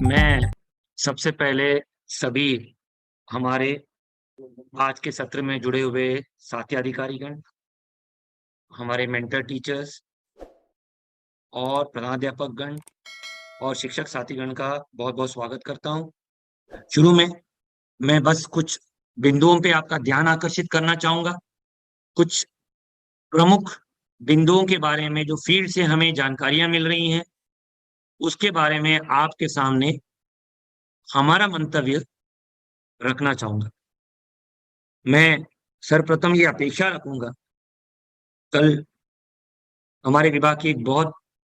मैं सबसे पहले सभी हमारे आज के सत्र में जुड़े हुए साथी अधिकारीगण, हमारे मेंटर टीचर्स और प्रधानाध्यापकगण और शिक्षक साथीगण का बहुत-बहुत स्वागत करता हूँ। शुरू में मैं बस कुछ बिंदुओं पे आपका ध्यान आकर्षित करना चाहूँगा। कुछ प्रमुख बिंदुओं के बारे में जो फ़ील्ड से हमें जानकारियाँ मिल रही हैं, उसके बारे में आपके सामने हमारा मंतव्य रखना चाहूँगा। मैं सर्वप्रथम ये अपेक्षा रखूँगा, कल हमारे विभाग की एक बहुत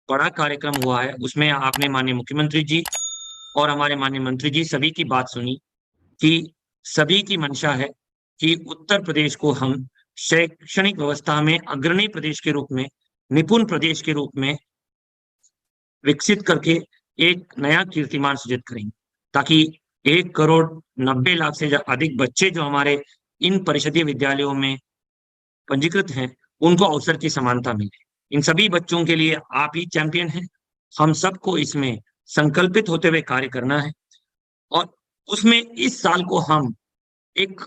बड़ा कार्यक्रम हुआ है, उसमें आपने माननीय मुख्यमंत्री जी और हमारे माननीय मंत्री जी सभी की बात सुनी कि सभी की मंशा है कि उत्तर प्रदेश को हम शैक्षणिक व्यवस्था में अग्रणी प्रदेश के रूप में, निपुण प्रदेश के रूप में विकसित करके एक नया कीर्तिमान सृजित करेंगे, ताकि 1 करोड़ 90 लाख से अधिक बच्चे जो हमारे इन परिषदीय विद्यालयों में पंजीकृत हैं, उनको अवसर की समानता मिले। इन सभी बच्चों के लिए आप ही चैंपियन हैं। हम सबको इसमें संकल्पित होते हुए कार्य करना है और उसमें इस साल को हम एक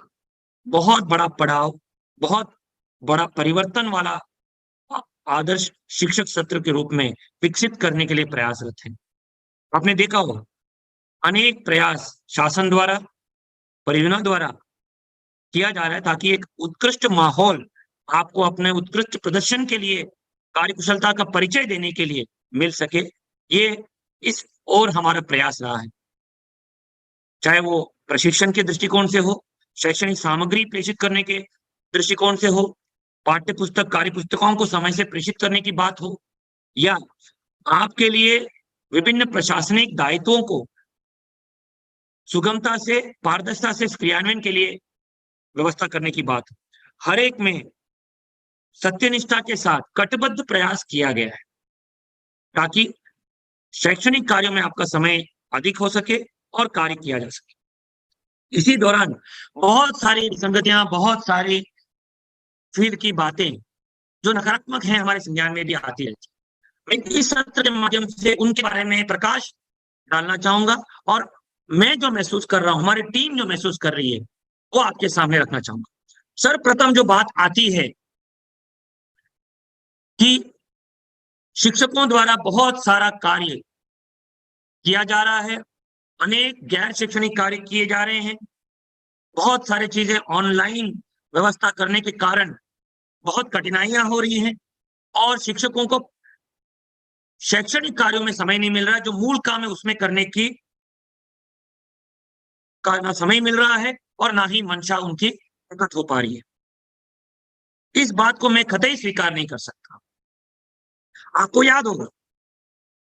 बहुत बड़ा पड़ाव, बहुत बड़ा परिवर्तन वाला अ, आदर्श शिक्षक सत्र के रूप में विकसित करने के लिए प्रयासरत हैं। आपने देखा होगा, अनेक प्रयास शासन द्वारा, परियोजना द्वारा किया जा रहा है ताकि एक उत्कृष्ट माहौल आपको अपने उत्कृष्ट प्रदर्शन के लिए, कार्यकुशलता का परिचय देने के लिए मिल सके। ये इस ओर हमारा प्रयास रहा है। चाहे वो प्रशिक्षण के दृष्टिकोण से हो, शैक्षणिक सामग्री प्रेषित करने के दृष्टिकोण से हो, पाठ्य पुस्तक, कार्य पुस्तकों को समय से प्रेषित करने की बात हो या आपके लिए विभिन्न प्रशासनिक दायित्वों को सुगमता से, पारदर्शिता से क्रियान्वयन के लिए व्यवस्था करने की बात हो। हर एक में सत्यनिष्ठा के साथ कटिबद्ध प्रयास किया गया है, ताकि शैक्षणिक कार्यों में आपका समय अधिक हो सके और कार्य किया जा सके। इसी दौरान बहुत सारी विसंगतियाँ, बहुत सारी फ़ील्ड की बातें जो नकारात्मक हैं हमारे संज्ञान में भी आती रहती हैं। मैं इस सत्र के माध्यम से उनके बारे में प्रकाश डालना चाहूँगा और मैं जो महसूस कर रहा हूँ, हमारी टीम जो महसूस कर रही है, वो आपके सामने रखना चाहूँगा। सर्वप्रथम जो बात आती है कि शिक्षकों द्वारा बहुत सारा कार्य किया जा रहा है, अनेक गैर शैक्षणिक कार्य किए जा रहे हैं, बहुत सारी चीज़ें ऑनलाइन व्यवस्था करने के कारण बहुत कठिनाइयाँ हो रही हैं और शिक्षकों को शैक्षणिक कार्यों में समय नहीं मिल रहा है, जो मूल काम है उसमें करने की का ना समय मिल रहा है और ना ही मंशा उनकी प्रकट हो पा रही है। इस बात को मैं कतई स्वीकार नहीं कर सकता। आपको याद होगा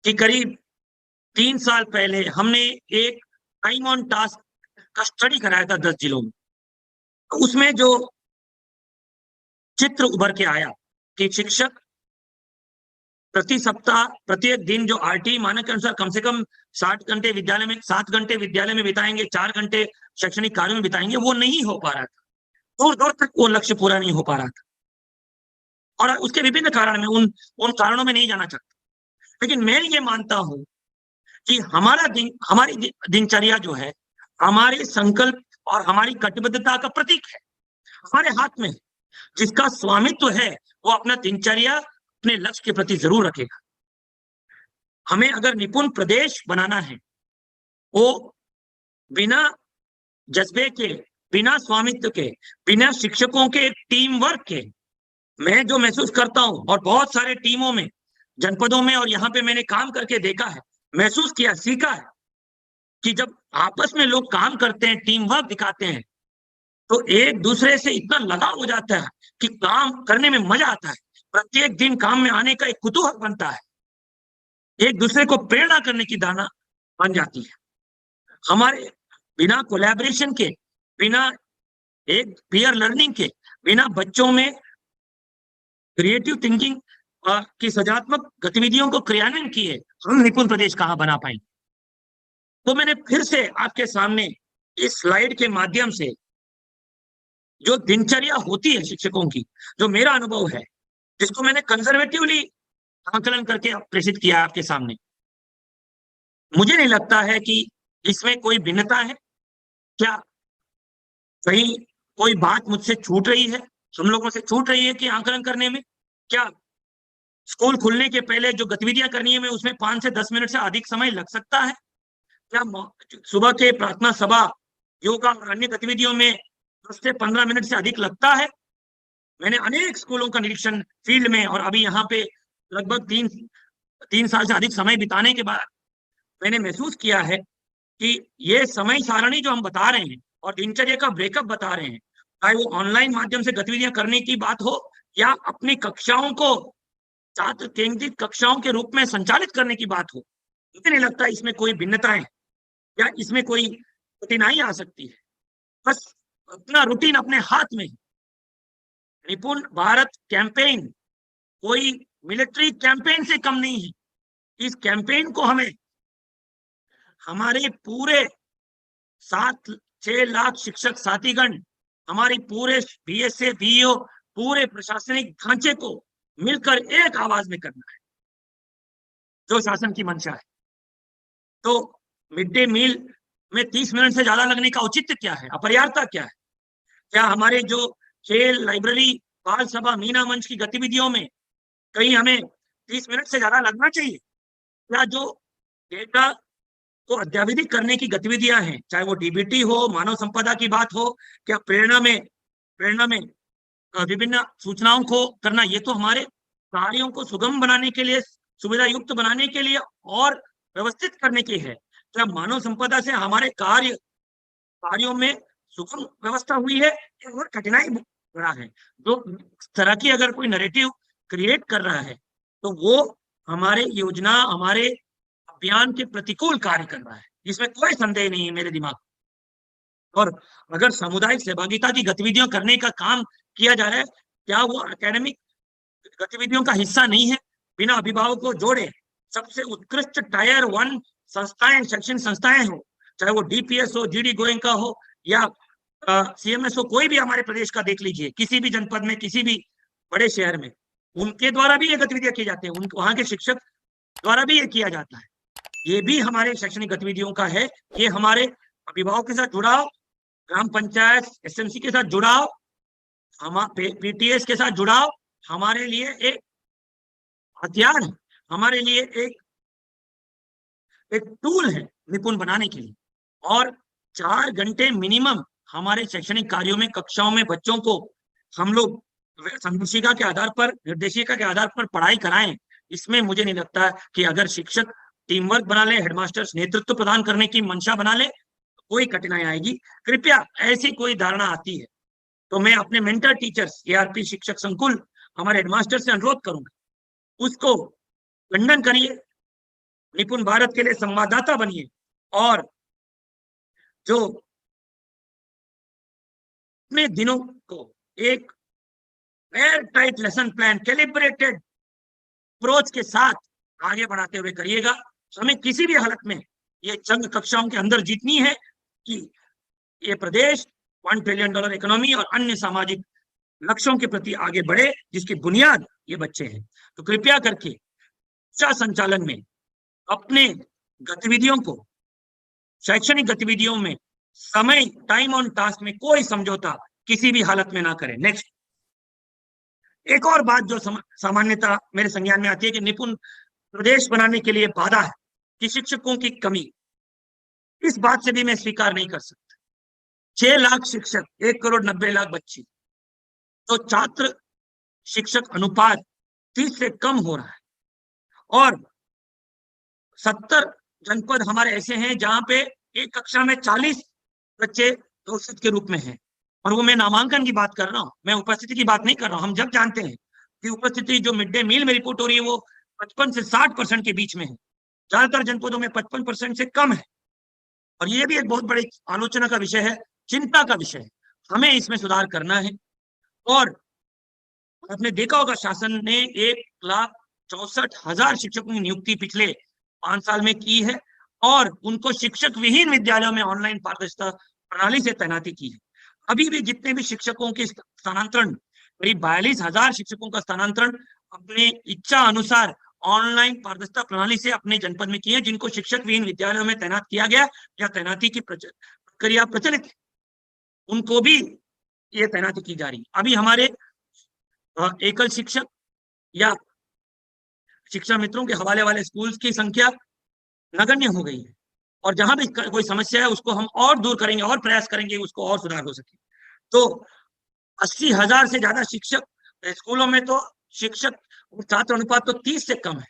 कि करीब 3 साल पहले हमने एक टाइम ऑन टास्क का स्टडी कराया था 10 जिलों में। उसमें जो चित्र उभर के आया कि शिक्षक प्रति सप्ताह, प्रत्येक दिन जो आरटीई मानक के अनुसार कम से कम 60 घंटे विद्यालय में 7 घंटे विद्यालय में बिताएँगे, 4 घंटे शैक्षणिक कार्यों में बिताएँगे, वो नहीं हो पा रहा था। दूर-दूर तक वो लक्ष्य पूरा नहीं हो पा रहा था और उसके विभिन्न कारण मैं उन कारणों में नहीं जाना चाहता। लेकिन मैं ये मानता हूँ कि हमारी दिनचर्या जो है, हमारे संकल्प और हमारी कटिबद्धता का प्रतीक है। हमारे हाथ में है। जिसका स्वामित्व है, वो अपना दिनचर्या अपने लक्ष्य के प्रति ज़रूर रखेगा। हमें अगर निपुण प्रदेश बनाना है, वो बिना जज़्बे के, बिना स्वामित्व के, बिना शिक्षकों के टीम वर्क के, मैं जो महसूस करता हूँ और बहुत सारे टीमों में, जनपदों में और यहाँ पे मैंने काम करके देखा है, महसूस किया, सीखा है कि जब आपस में लोग काम करते हैं, टीम वर्क दिखाते हैं, तो एक-दूसरे से इतना लगाव हो जाता है कि काम करने में मज़ा आता है। प्रत्येक दिन काम में आने का एक कुतूहल बनता है। एक-दूसरे को प्रेरणा करने की धारणा बन जाती है। हमारे बिना कोलैबोरेशन के, बिना एक पीयर लर्निंग के, बिना बच्चों में क्रिएटिव थिंकिंग की सृजनात्मक गतिविधियों को क्रियान्वयन किए, हम निपुण प्रदेश कहाँ बना पाएँगे। तो मैंने फिर से आपके सामने इस स्लाइड के माध्यम से जो दिनचर्या होती है शिक्षकों की, जो मेरा अनुभव है, जिसको मैंने कंज़र्वेटिवली आकलन करके प्रेषित किया है आपके सामने। मुझे नहीं लगता है कि इसमें कोई भिन्नता है। क्या कहीं कोई बात मुझसे छूट रही है, हम लोगों से छूट रही है कि आंकलन करने में? क्या स्कूल खुलने के पहले जो गतिविधियां करनी है, मैं उसमें 5 से 10 मिनट से अधिक समय लग सकता है? क्या सुबह के प्रार्थना सभा, योगा और अन्य गतिविधियों में 10 से 15 मिनट से अधिक लगता है? मैंने अनेक स्कूलों का निरीक्षण फील्ड में और अभी यहाँ पे लगभग 3 साल से अधिक समय बिताने के बाद मैंने महसूस किया है कि ये समय सारणी जो हम बता रहे हैं और दिनचर्या का ब्रेकअप बता रहे हैं, चाहे वो ऑनलाइन माध्यम से गतिविधियां करने की बात हो या अपनी कक्षाओं को छात्र केंद्रित कक्षाओं के रूप में संचालित करने की बात हो, मुझे नहीं लगता इसमें कोई भिन्नताएं या इसमें कोई कठिनाई आ सकती है। बस अपना रूटीन अपने हाथ में। निपुण भारत कैंपेन कोई मिलिट्री कैंपेन से कम नहीं है। इस कैंपेन को हमें हमारे पूरे 6 लाख शिक्षक साथीगण, हमारी पूरे बीएसए बीईओ, पूरे प्रशासनिक ढांचे को मिलकर एक आवाज में करना है, जो शासन की मंशा है। तो मिड डे मील में 30 मिनट से ज्यादा लगने का औचित्य क्या है, अपरिहार्यता क्या है? क्या हमारे जो खेल, लाइब्रेरी, बाल सभा, मीना मंच की गतिविधियों में कहीं हमें 30 मिनट से ज्यादा लगना चाहिए? या जो डेटा को अद्यावधिक करने की गतिविधियां हैं, चाहे वो डीबीटी हो, मानव संपदा की बात हो, क्या प्रेरणा में विभिन्न सूचनाओं को करना, ये तो हमारे कार्यों को सुगम बनाने के लिए, सुविधा युक्त बनाने के लिए और व्यवस्थित करने के है। क्या मानव संपदा से हमारे कार्यों में सुगम व्यवस्था हुई है और कठिनाई बढ़ा है? जो इस तरह की अगर कोई नैरेटिव क्रिएट कर रहा है, तो वो हमारे योजना, हमारे अभियान के प्रतिकूल कार्य कर रहा है, इसमें कोई संदेह नहीं है मेरे दिमाग। और अगर सामुदायिक सहभागिता की गतिविधियां करने का काम किया जा रहा है, क्या वो एकेडमिक गतिविधियों का हिस्सा नहीं है? बिना अभिभावक को जोड़े सबसे उत्कृष्ट टायर 1 संस्थाएं, शैक्षणिक संस्थाएं हो, चाहे वो डीपीएस हो, जीडी गोयनका हो या सीएमएस हो, कोई भी हमारे प्रदेश का देख लीजिए, किसी भी जनपद में, किसी भी बड़े शहर में, उनके द्वारा भी ये गतिविधियां की जाती है, वहां के शिक्षक द्वारा भी ये किया जाता है। ये भी हमारे शैक्षणिक गतिविधियों का है। ये हमारे अभिभावकों के साथ जुड़ाव, ग्राम पंचायत एसएमसी के साथ जुड़ाव, हमारे पीटीएस के साथ जुड़ाव हमारे लिए एक हथियार है, हमारे लिए एक टूल है निपुण बनाने के लिए। और 4 घंटे मिनिमम हमारे शैक्षणिक कार्यों में, कक्षाओं में बच्चों को हम लोग संदर्शिका के आधार पर, निर्देशिका के आधार पर पढ़ाई कराएं, इसमें मुझे नहीं लगता कि अगर शिक्षक टीम वर्क बना ले, हेडमास्टर्स नेतृत्व प्रदान करने की मंशा बना ले, तो कोई कठिनाई आएगी। कृपया ऐसी कोई धारणा आती है तो मैं अपने मेंटर टीचर्स, एआरपी शिक्षक संकुल, हमारे हेडमास्टर से अनुरोध करूंगा, उसको खंडन करिए, निपुण भारत के लिए संवाददाता बनिए और जो अपने दिनों को एक air tight lesson plan, calibrated approach के साथ आगे बढ़ाते हुए करिएगा। हमें किसी भी हालत में ये जंग कक्षाओं के अंदर जीतनी है कि ये प्रदेश $1 ट्रिलियन इकोनॉमी और अन्य सामाजिक लक्ष्यों के प्रति आगे बढ़े, जिसकी बुनियाद ये बच्चे हैं। तो कृपया करके शिक्षा संचालन में अपने गतिविधियों को, शैक्षणिक गतिविधियों में समय, टाइम ऑन टास्क में कोई समझौता किसी भी हालत में ना करें। नेक्स्ट, एक और बात जो सामान्यता मेरे संज्ञान में आती है कि निपुण प्रदेश बनाने के लिए बाधा है कि शिक्षकों की कमी। इस बात से भी मैं स्वीकार नहीं कर सकता। 6 लाख शिक्षक, 1 करोड़ 90 लाख बच्चे, तो छात्र शिक्षक अनुपात 30 से कम हो रहा है। और 70 जनपद हमारे ऐसे हैं जहां पे एक कक्षा में 40 बच्चे दोषित के रूप में हैं। और वो मैं नामांकन की बात कर रहा हूँ, मैं उपस्थिति की बात नहीं कर रहा हूँ। हम जब जानते हैं कि उपस्थिति जो मिड डे मील में रिपोर्ट हो रही है वो 55 से 60% के बीच में है, ज्यादातर जनपदों में 55% से कम है। और ये भी एक बहुत बड़ी आलोचना का विषय है, चिंता का विषय है। हमें इसमें सुधार करना है। और आपने देखा होगा शासन ने 1,64,000 शिक्षकों की नियुक्ति पिछले 5 साल में की है और उनको शिक्षक विहीन विद्यालयों में ऑनलाइन पारदर्शिता प्रणाली से तैनाती की है। अभी भी जितने भी शिक्षकों के स्थानांतरण, करीब 42,000 शिक्षकों का स्थानांतरण अपने इच्छा अनुसार ऑनलाइन पारदर्शिता प्रणाली से अपने जनपद में की है, जिनको शिक्षक विहीन विद्यालयों में तैनात किया गया या तैनाती की प्रक्रिया प्रचलित है, उनको भी ये तैनाती की जा रही है। अभी हमारे एकल शिक्षक या शिक्षा मित्रों के हवाले वाले स्कूल्स की संख्या नगण्य हो गई है, और जहां भी कोई समस्या है उसको हम और दूर करेंगे और प्रयास करेंगे उसको और सुधार हो सके। तो 80,000 से ज्यादा शिक्षक स्कूलों में, तो शिक्षक छात्र अनुपात तो 30 से कम है,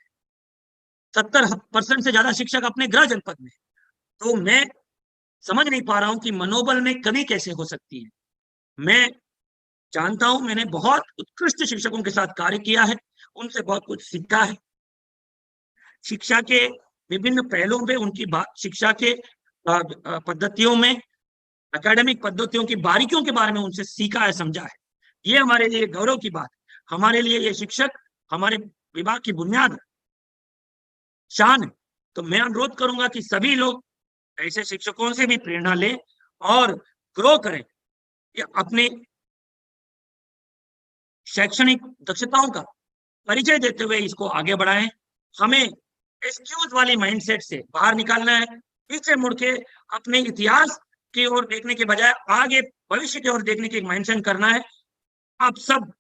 70% से ज्यादा शिक्षक अपने गृह जनपद में। तो मैं समझ नहीं पा रहा हूं कि मनोबल में कमी कैसे हो सकती है। मैं जानता हूं, मैंने बहुत उत्कृष्ट शिक्षकों के साथ कार्य किया है, उनसे बहुत कुछ सीखा है, शिक्षा के विभिन्न पहलुओं पे उनकी शिक्षा के पद्धतियों में, एकेडमिक पद्धतियों की बारीकियों के बारे में उनसे सीखा है, समझा है। ये हमारे लिए गौरव की बात है। हमारे लिए ये शिक्षक हमारे विभाग की बुनियाद, शान है। तो मैं अनुरोध करूंगा कि सभी लोग ऐसे शिक्षकों से भी प्रेरणा लें और ग्रो करें, कि अपने शैक्षणिक दक्षताओं का परिचय देते हुए इसको आगे बढ़ाएं। हमें एक्सक्यूज वाली माइंडसेट से बाहर निकालना है, पीछे मुड़ के अपने इतिहास की ओर देखने के बजाय आगे भविष्य की ओर देखने की माइंडसेट करना है। आप सब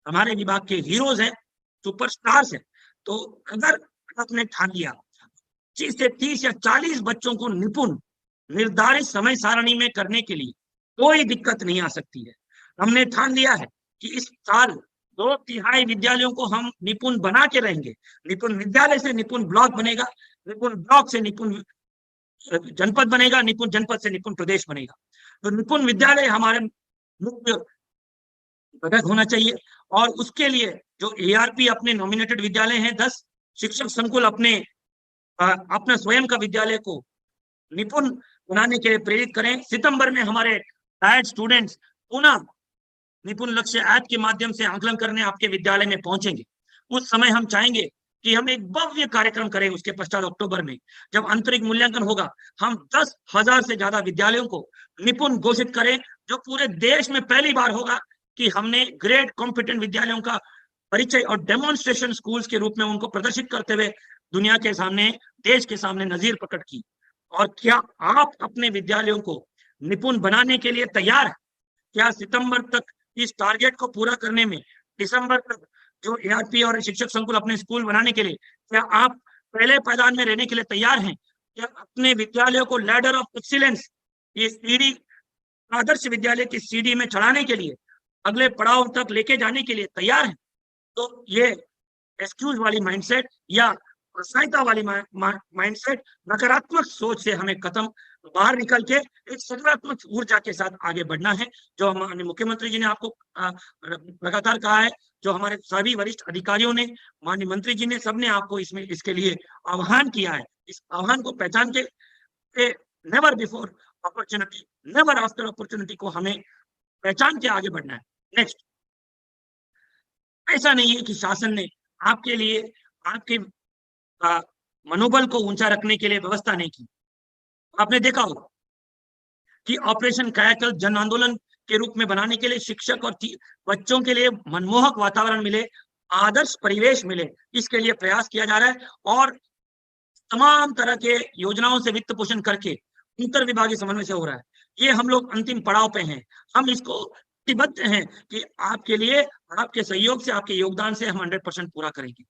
हमारे विभाग के हीरोज हैं, सुपरस्टार्स हैं। तो अगर आपने ठान लिया 25 से 30 या 40 बच्चों को निपुण निर्धारित समय सारणी में करने के लिए कोई दिक्कत नहीं आ सकती है। हमने ठान लिया है कि इस साल 2/3 विद्यालयों को हम निपुण बना के रहेंगे। निपुण विद्यालय से निपुण ब्लॉक बनेगा, निपुण ब्लॉक से निपुण जनपद बनेगा, निपुण जनपद से निपुण प्रदेश बनेगा। तो निपुण विद्यालय हमारे मुख्य घटक होना चाहिए, और उसके लिए जो ARP अपने नॉमिनेटेड विद्यालय हैं, 10 शिक्षक संकुल अपना स्वयं का विद्यालय को निपुण बनाने के लिए प्रेरित करें। सितंबर में हमारे टायर्ड स्टूडेंट्स पुनः निपुण लक्ष्य ऐप के माध्यम से आकलन करने आपके विद्यालय में पहुंचेंगे। उस समय हम चाहेंगे कि हम एक भव्य कार्यक्रम करें। उसके पश्चात अक्टूबर में जब आंतरिक मूल्यांकन होगा, हम 10,000 से ज्यादा विद्यालयों को निपुण घोषित करें, जो पूरे देश में पहली बार होगा कि हमने ग्रेड कॉम्पिटेंट विद्यालयों का परिचय और डेमोन्स्ट्रेशन स्कूल्स के रूप में उनको प्रदर्शित करते हुए दुनिया के सामने, देश के सामने नजीर प्रकट की। और क्या आप अपने विद्यालयों को निपुण बनाने के लिए तैयार हैं? क्या सितंबर तक इस टारगेट को पूरा करने में, दिसंबर तक जो ARP और शिक्षक संकुल अपने स्कूल बनाने के लिए, क्या आप पहले पायदान में रहने के लिए तैयार हैं? क्या अपने विद्यालयों को लैडर ऑफ एक्सीलेंस, ये सीढ़ी, आदर्श विद्यालय की सीढ़ी में चढ़ाने के लिए, अगले पड़ाव तक लेके जाने के लिए तैयार हैं? तो ये एक्सक्यूज वाली माइंडसेट या सहायता वाली माइंडसेट, नकारात्मक सोच से हमें बाहर निकल के एक सकारात्मक ऊर्जा के साथ आगे बढ़ना है। जो हमारे मुख्यमंत्री जी ने आपको लगातार कहा है, जो हमारे सभी वरिष्ठ अधिकारियों ने, माननीय मंत्री जी ने, सबने आपको इसके लिए आह्वान किया है। इस आह्वान को पहचान के never before opportunity, never after opportunity को हमें पहचान के आगे बढ़ना है। नेक्स्ट, ऐसा नहीं है कि शासन ने आपके लिए आपके मनोबल को ऊंचा रखने के लिए व्यवस्था नहीं की। आपने देखा होगा कि ऑपरेशन कायाकल्प जन आंदोलन के रूप में बनाने के लिए शिक्षक और बच्चों के लिए मनमोहक वातावरण मिले, आदर्श परिवेश मिले, इसके लिए प्रयास किया जा रहा है। और तमाम तरह के योजनाओं से वित्त पोषण करके अंतर विभागीय समन्वय से हो रहा है। ये हम लोग अंतिम पड़ाव पे हैं। हम इसको प्रतिबद्ध हैं कि आपके लिए, आपके सहयोग से, आपके योगदान से हम 100% पूरा करेंगे।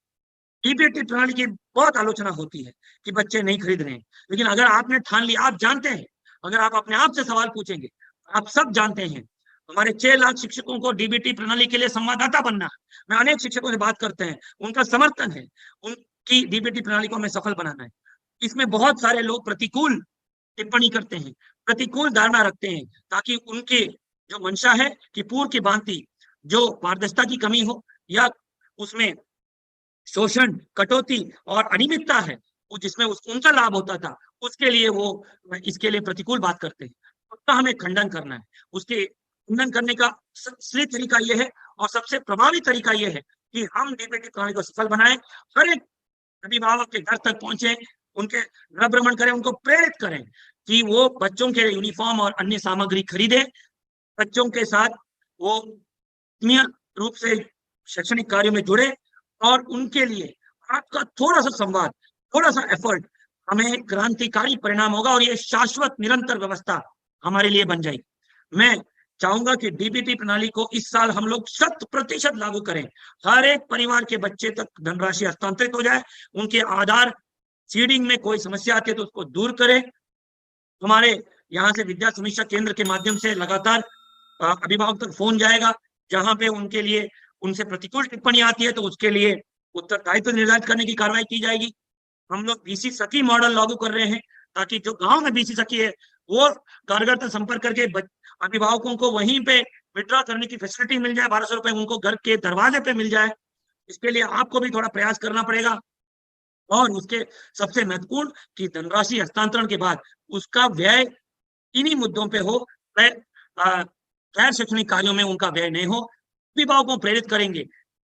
DBT प्रणाली की बहुत आलोचना होती है कि बच्चे नहीं खरीद रहे हैं, लेकिन अगर आपने ठान लिया, आप जानते हैं, अगर आप अपने आप से सवाल पूछेंगे, आप सब जानते हैं, हमारे 6 लाख शिक्षकों को DBT प्रणाली के लिए संवाददाता बनना है। मैं अनेक शिक्षकों से बात करते हैं, उनका समर्थन है, उनकी DBT प्रणाली को हमें सफल बनाना है। इसमें बहुत सारे लोग प्रतिकूल टिप्पणी करते हैं, प्रतिकूल धारणा रखते हैं, ताकि उनके जो मंशा है कि पूर्व की भांति जो पारदर्शिता की कमी हो या उसमें शोषण, कटौती और अनियमितता है, जिसमें उनका लाभ होता था, उसके लिए वो इसके लिए प्रतिकूल बात करते हैं। उसका हमें खंडन करना है। उसके खंडन करने का सही तरीका यह है और सबसे प्रभावी तरीका यह है कि हम DBT प्रणाली को सफल बनाएं, हर एक अभिभावक के घर तक पहुंचे, उनके घर भ्रमण करें, उनको प्रेरित करें कि वो बच्चों के यूनिफॉर्म और अन्य सामग्री खरीदें, बच्चों के साथ वो रूप से शैक्षणिक कार्यों में जुड़े और उनके लिए आपका थोड़ा सा संवाद, थोड़ा सा एफर्ट हमें क्रांतिकारी परिणाम होगा और ये शाश्वत निरंतर व्यवस्था हमारे लिए बन जाएगी। मैं चाहूंगा कि डीबीटी प्रणाली को इस साल हम लोग 100% लागू करें। हर एक परिवार के बच्चे तक धनराशि हस्तांतरित हो जाए, उनके आधार सीडिंग में कोई समस्या आती है तो उसको दूर करें। हमारे यहाँ से विद्या समीक्षा केंद्र के माध्यम से लगातार अभिभावक तक फोन जाएगा, जहां पे उनके लिए उनसे प्रतिकूल टिप्पणी आती है तो उसके लिए उत्तरदायित्व निर्धारित करने की कार्रवाई की जाएगी। हम लोग बीसी सखी मॉडल लागू कर रहे हैं ताकि जो गांव में बीसी सखी है वो कार्यकर्ता संपर्क करके अभिभावकों को वहीं पे विड्रॉ करने की फैसिलिटी मिल जाए, 1200 रुपए उनको घर के दरवाजे पे मिल जाए। इसके लिए आपको भी थोड़ा प्रयास करना पड़ेगा। और उसके सबसे महत्वपूर्ण कि धनराशि हस्तांतरण के बाद उसका व्यय इन्हीं मुद्दों पे हो, गैर शैक्षणिक कार्यों में उनका व्यय नहीं हो। अभिभावकों को प्रेरित करेंगे,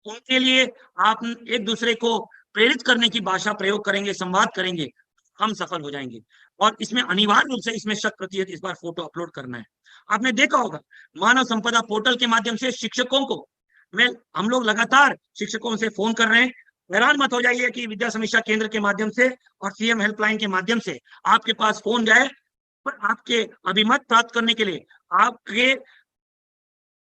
उनके लिए आप एक दूसरे को प्रेरित करने की भाषा प्रयोग करेंगे, संवाद करेंगे, हम सफल हो जाएंगे। और इसमें अनिवार्य रूप से इसमें 100% इस बार फोटो अपलोड करना है। आपने देखा होगा मानव संपदा पोर्टल के माध्यम से शिक्षकों को हम लोग लगातार शिक्षकों से फोन कर रहे हैं। हैरान मत हो जाइए कि विद्या समीक्षा केंद्र के माध्यम से और सीएम हेल्पलाइन के माध्यम से आपके पास फोन जाए, पर आपके अभिमत प्राप्त करने के लिए आपके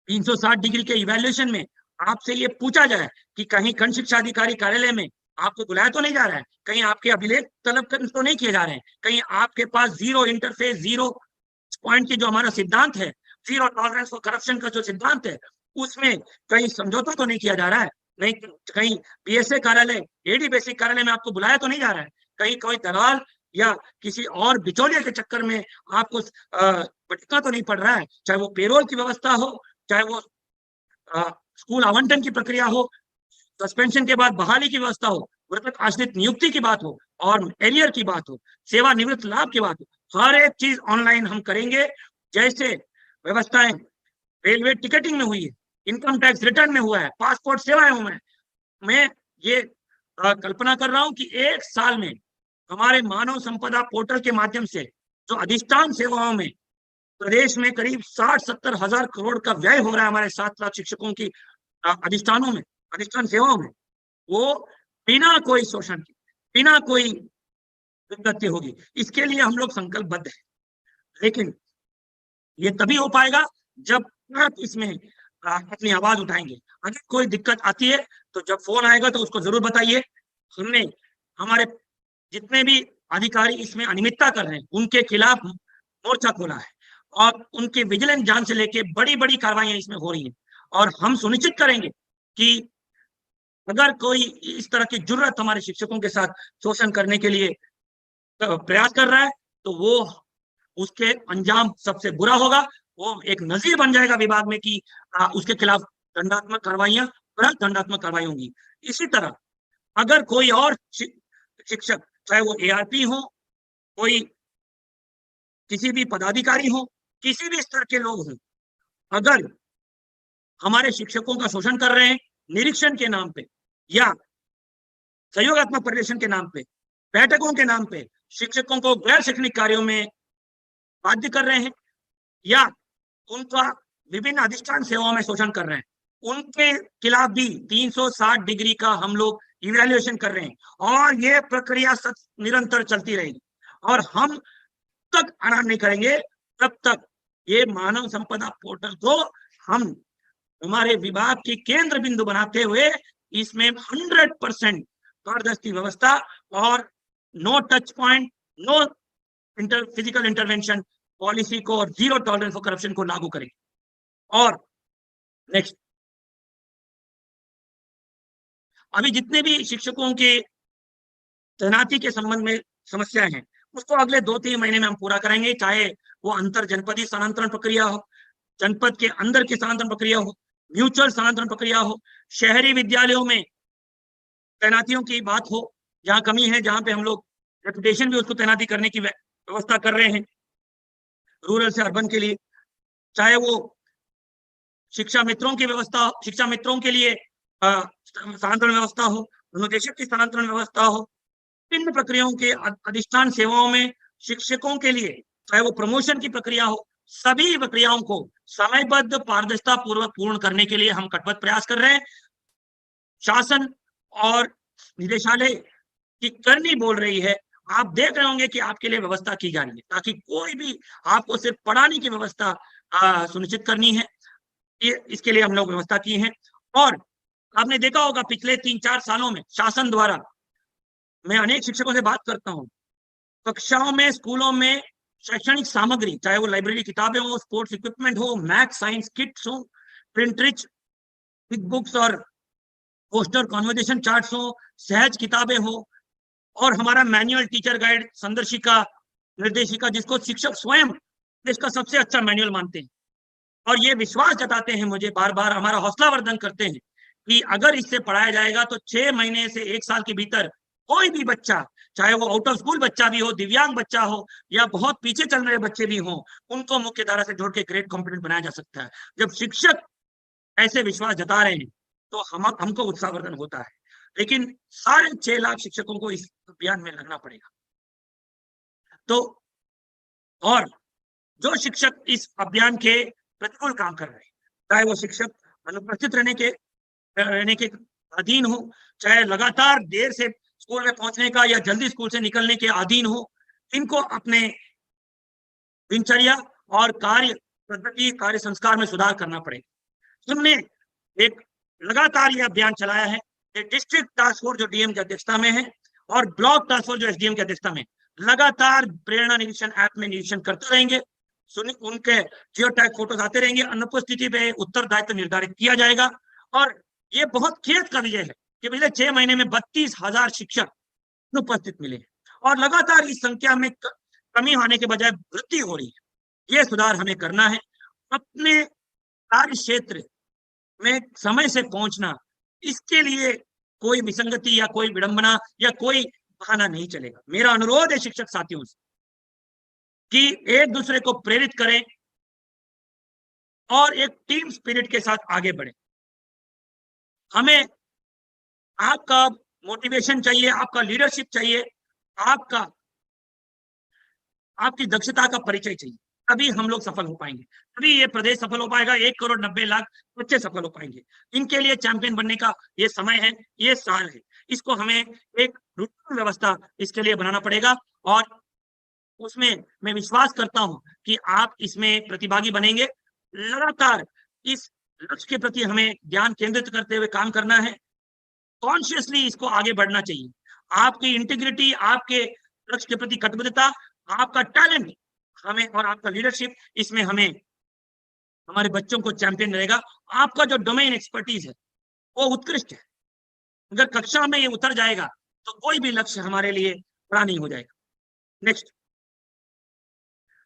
360 डिग्री के इवैल्यूएशन में आपसे ये पूछा जाए कि कहीं खंड शिक्षा अधिकारी कार्यालय में आपको बुलाया तो नहीं जा रहा है, कहीं आपके अभिलेख तलब तो नहीं किए जा रहे हैं, कहीं आपके पास जीरो इंटरफेस, जीरो पॉइंट की जो हमारा सिद्धांत है, जीरो टॉलरेंस फॉर करप्शन का जो सिद्धांत है, उसमें कहीं समझौता तो नहीं किया जा रहा है, नहीं कहीं पीएसए कार्यालय, एडी बेसिक कार्यालय में आपको बुलाया तो नहीं जा रहा है, कहीं कोई दलाल या किसी और बिचौलिए के चक्कर में आपको भटकना तो नहीं पड़ रहा है। चाहे वो पेरोल की व्यवस्था हो, चाहे वो स्कूल आवंटन की प्रक्रिया हो, सस्पेंशन के बाद बहाली की व्यवस्था हो, मृतक आश्रित नियुक्ति की बात हो और एरियर की बात हो, सेवानिवृत्त लाभ की बात हो, हर एक चीज ऑनलाइन हम करेंगे। जैसे व्यवस्थाएं रेलवे टिकटिंग में हुई है, इनकम टैक्स रिटर्न में हुआ है, पासपोर्ट सेवाएं हुआ है, मैं ये कल्पना कर रहा हूं कि एक साल में हमारे मानव संपदा पोर्टल के माध्यम से जो अधिष्ठान सेवाओं में प्रदेश में करीब 60-70 हजार करोड़ का व्यय हो रहा है हमारे 7 लाख शिक्षकों की अधिष्ठानों में, अधिष्ठान सेवाओं में, वो बिना कोई शोषण के, बिना कोई दिक्कत होगी। इसके लिए हम लोग संकल्पबद्ध हैं, लेकिन ये तभी हो पाएगा जब आप इसमें अपनी आवाज उठाएंगे। अगर कोई दिक्कत आती है तो जब फोन आएगा तो उसको जरूर बताइए। हमने हमारे जितने भी अधिकारी इसमें अनियमितता कर रहे हैं उनके खिलाफ मोर्चा खोला है और उनके विजिलेंस जांच से लेके बड़ी बड़ी कार्रवाइयां इसमें हो रही हैं। और हम सुनिश्चित करेंगे कि अगर कोई इस तरह की जुर्रत हमारे शिक्षकों के साथ शोषण करने के लिए प्रयास कर रहा है तो वो उसके अंजाम सबसे बुरा होगा, वो एक नजीर बन जाएगा विभाग में कि उसके खिलाफ दंडात्मक कार्रवाइयां, दंडात्मक कार्रवाई होंगी। इसी तरह अगर कोई और शिक्षक, चाहे वो एआरपी हो, कोई किसी भी पदाधिकारी हो, किसी भी स्तर के लोग हों, अगर हमारे शिक्षकों का शोषण कर रहे हैं निरीक्षण के नाम पे या सहयोगात्मक पर्यवेक्षण के नाम पे, बैठकों के नाम पे शिक्षकों को गैर शैक्षणिक कार्यों में बाध्य कर रहे हैं या उनका विभिन्न अधिष्ठान सेवाओं में शोषण कर रहे हैं, उनके खिलाफ भी 360 डिग्री का हम लोग इवैल्यूएशन कर रहे हैं और ये प्रक्रिया निरंतर चलती रहेगी। और हम तक आराम नहीं करेंगे तब तक ये मानव संपदा पोर्टल को हम हमारे विभाग की केंद्र बिंदु बनाते हुए इसमें 100% पारदर्शी व्यवस्था और no touch point, no physical intervention policy को और जीरो टॉलरेंस फॉर करप्शन को लागू करेंगे। और नेक्स्ट, अभी जितने भी शिक्षकों के तैनाती के संबंध में समस्याएं हैं उसको अगले 2-3 महीने में हम पूरा करेंगे, चाहे वो अंतर जनपदीय स्थानांतरण प्रक्रिया हो, जनपद के अंदर की स्थानांतरण प्रक्रिया हो, म्यूचुअल स्थानांतरण प्रक्रिया हो, शहरी विद्यालयों में तैनातियों की बात हो, जहां कमी है, जहां पे हम लोग रेपुटेशन भी उसको तैनाती करने की व्यवस्था कर रहे हैं रूरल से अर्बन के लिए, चाहे वो शिक्षा मित्रों की व्यवस्था, शिक्षा मित्रों के लिए स्थानांतरण व्यवस्था हो, अनुदेशक की स्थानांतरण व्यवस्था हो, विभिन्न प्रक्रियाओं के अधिष्ठान सेवाओं में शिक्षकों के लिए चाहे वो प्रमोशन की प्रक्रिया हो, सभी प्रक्रियाओं को समयबद्ध पारदर्शिता पूर्वक पूर्ण करने के लिए हम कटिबद्ध प्रयास कर रहे हैं। शासन और निदेशालय की करनी बोल रही है, आप देख रहे होंगे कि आपके लिए व्यवस्था की जा रही है, ताकि कोई भी आपको सिर्फ पढ़ाने की व्यवस्था सुनिश्चित करनी है। ये इसके लिए हम लोग व्यवस्था की है। और आपने देखा होगा पिछले 3-4 सालों में शासन द्वारा, मैं अनेक शिक्षकों से बात करता हूँ, कक्षाओं में, स्कूलों में शैक्षणिक सामग्री, चाहे वो लाइब्रेरी किताबें हो, स्पोर्ट्स इक्विपमेंट हो, मैथ साइंस किट्स हो, प्रिंट रिच बिग बुक्स और पोस्टर कॉन्वर्जेशन चार्ट्स हो, सहज किताबें हो, और हमारा मैनुअल, टीचर गाइड, संदर्शिका, निर्देशिका, जिसको शिक्षक स्वयं इसका सबसे अच्छा मैनुअल मानते हैं, और ये विश्वास जताते हैं मुझे, बार बार हमारा हौसला वर्धन करते हैं कि अगर इससे पढ़ाया जाएगा तो 6 महीने से 1 साल के भीतर कोई भी बच्चा, चाहे वो आउट ऑफ स्कूल बच्चा भी हो, दिव्यांग बच्चा हो, या बहुत पीछे चल रहे बच्चे भी हों, उनको मुख्य धारा से जोड़ के ग्रेड कॉम्पिटेंट बनाया जा सकता है। जब शिक्षक ऐसे विश्वास जता रहे हैं तो हमको उत्साहवर्धन होता है। लेकिन 6.5 लाख शिक्षकों को इस अभियान में लगना पड़ेगा। तो और जो शिक्षक इस अभियान के प्रतिकूल काम कर रहे हैं, चाहे वो शिक्षक अनुपस्थित रहने के अधीन हो, चाहे लगातार देर से स्कूल में पहुंचने का या जल्दी स्कूल से निकलने के अधीन हो, इनको अपने दिनचर्या और कार्य पद्धति, कार्य संस्कार में सुधार करना पड़ेगा। हमने एक लगातार यह अभियान चलाया है। डिस्ट्रिक्ट टास्क फोर्स जो डीएम की अध्यक्षता में है और ब्लॉक टास्क फोर्स जो एसडीएम की अध्यक्षता में, लगातार प्रेरणा निरीक्षण ऐप में निरीक्षण करते रहेंगे, उनके जियो टैग फोटोज आते रहेंगे, अनुपस्थिति पे उत्तरदायित्व निर्धारित किया जाएगा। और ये बहुत खेद का विषय है कि पिछले 6 महीने में 32,000 शिक्षक अनुपस्थित मिले और लगातार इस संख्या में कमी होने के बजाय वृद्धि हो रही है। ये सुधार हमें करना है। अपने कार्य क्षेत्र में समय से पहुंचना, इसके लिए कोई विसंगति या कोई विडंबना या कोई बहाना नहीं चलेगा। मेरा अनुरोध है शिक्षक साथियों से कि एक दूसरे को प्रेरित करें और एक टीम स्पिरिट के साथ आगे बढ़ें। हमें आपका मोटिवेशन चाहिए, आपका लीडरशिप चाहिए, आपकी दक्षता का परिचय चाहिए, तभी हम लोग सफल हो पाएंगे, तभी ये प्रदेश सफल हो पाएगा, 1 करोड़ 90 लाख बच्चे सफल हो पाएंगे। इनके लिए चैंपियन बनने का ये समय है, ये साल है। इसको हमें एक रूटीन व्यवस्था इसके लिए बनाना पड़ेगा और उसमें मैं विश्वास करता हूं कि आप इसमें प्रतिभागी बनेंगे। लगातार इस लक्ष्य के प्रति हमें ध्यान केंद्रित करते हुए काम करना है, कॉन्शियसली इसको आगे बढ़ना चाहिए। आपकी इंटीग्रिटी, आपके लक्ष्य के प्रति कटिबद्धता, आपका टैलेंट हमें और आपका लीडरशिप, इसमें हमें हमारे बच्चों को चैंपियन रहेगा। आपका जो डोमेन एक्सपर्टीज है वो उत्कृष्ट है। अगर कक्षा में ये उतर जाएगा तो कोई भी लक्ष्य हमारे लिए बड़ा नहीं हो जाएगा। नेक्स्ट,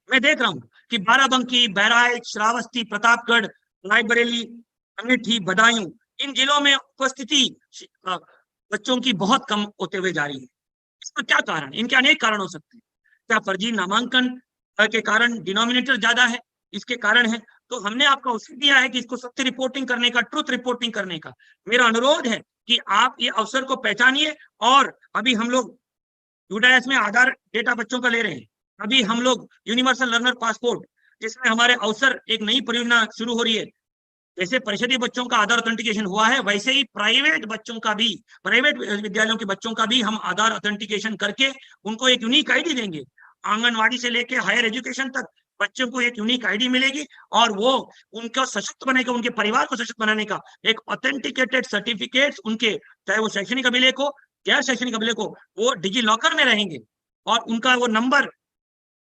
मैं देख रहा हूं कि बाराबंकी, बहराइच, श्रावस्ती, प्रतापगढ़, रायबरेली, अमेठी, बदायूं, इन जिलों में उपस्थिति बच्चों की बहुत कम होते हुए जा रही है। इसका क्या कारण? इनके अनेक कारण हो सकते हैं। क्या फर्जी नामांकन के कारण डिनोमिनेटर ज्यादा है, इसके कारण है? तो हमने आपका उसे दिया है कि इसको सत्य रिपोर्टिंग करने का, ट्रुथ रिपोर्टिंग करने का। मेरा अनुरोध है कि आप ये अवसर को पहचानिए। और अभी हम लोग यूडाइस में आधार डेटा बच्चों का ले रहे हैं। अभी हम लोग यूनिवर्सल लर्नर पासपोर्ट, जिसमें हमारे अवसर एक नई परियोजना शुरू हो रही है। जैसे परिषदीय बच्चों का आधार ऑथेंटिकेशन हुआ है, वैसे ही प्राइवेट बच्चों का भी, प्राइवेट विद्यालयों के बच्चों का भी हम आधार ऑथेंटिकेशन करके उनको एक यूनिक आईडी देंगे। आंगनवाड़ी से लेके हायर एजुकेशन तक बच्चों को एक यूनिक आईडी मिलेगी और वो उनको सशक्त बनेगा, उनके परिवार को सशक्त बनाने का एक ऑथेंटिकेटेड सर्टिफिकेट, उनके चाहे वो शैक्षणिक अभिलेख हो, गैर शैक्षणिक अभिलेख हो, वो डिजी लॉकर में रहेंगे और उनका वो नंबर